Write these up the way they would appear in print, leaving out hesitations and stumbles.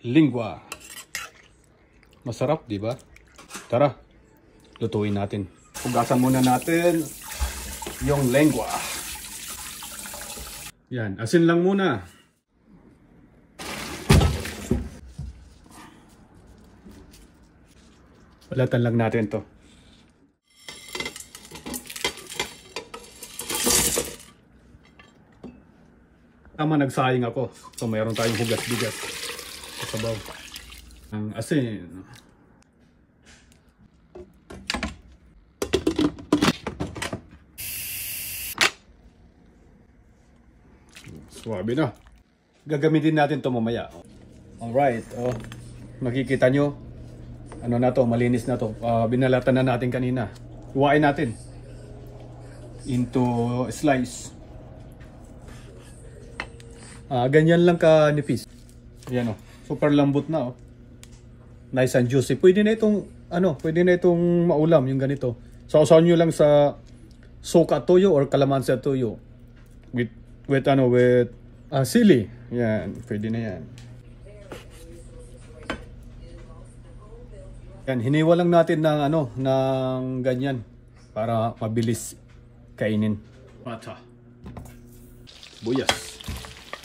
lingua. Masarap, di ba? Tara, lutuin natin. Hugasan muna natin yung lengua. Yan, asin lang muna. Balatan lang natin to. Tama, nagsayang ako. So mayroon tayong hugas-bigas sa sabaw. Ang asin. Swabe na. Gagamitin natin to mamaya. Alright, oh. Nakikita nyo, ano na to, malinis na to. Binalatan na natin kanina. Iwain natin into slice. Ganyan lang ka nipis. Ayan, oh. Super lambot na, oh. Nice and juicy. Pwede na itong maulam yung ganito. Sausaw nyo lang sa soka toyo or kalamansi toyo with sili. Yan, pwede na yan. Yan, hiniwa lang natin ng ganyan para mabilis kainin. Pata, buyas,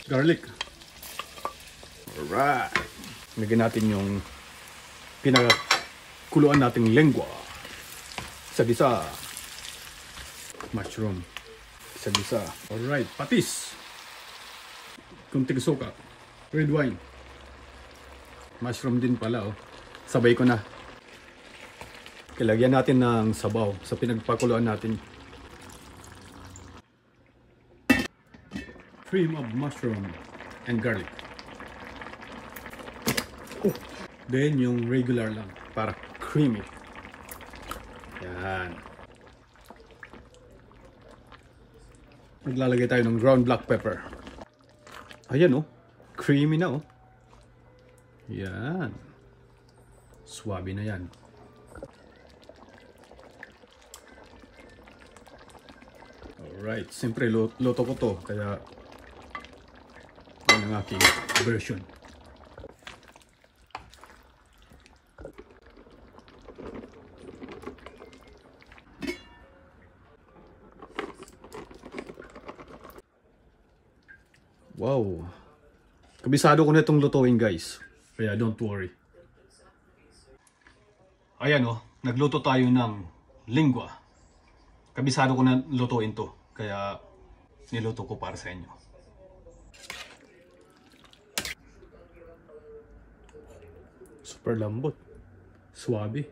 garlic. Alright. Lagyan natin yung pinakuluan nating lengua. Isa-gisa. Mushroom. Isa-gisa. Alright, patis. Kunting suka. Red wine. Mushroom din pala, oh. Sabay ko na. Ilagyan natin ng sabaw sa pinagpakuluan natin. Cream of mushroom and garlic. Then yung regular lang para creamy. Yan. Maglalagay tayo ng ground black pepper. Ayan, oh. Creamy na, oh. Yan. Swabe na yan. Alright. Siyempre, luto ko to. Kaya yan ang aking version. Wow. Kabisado ko na itong lutuin, guys. Kaya don't worry. Ayan, oh. Nagluto tayo ng lingua. Kabisado ko na lutuin to. Kaya niluto ko para sa inyo. Super lambot. Swabe.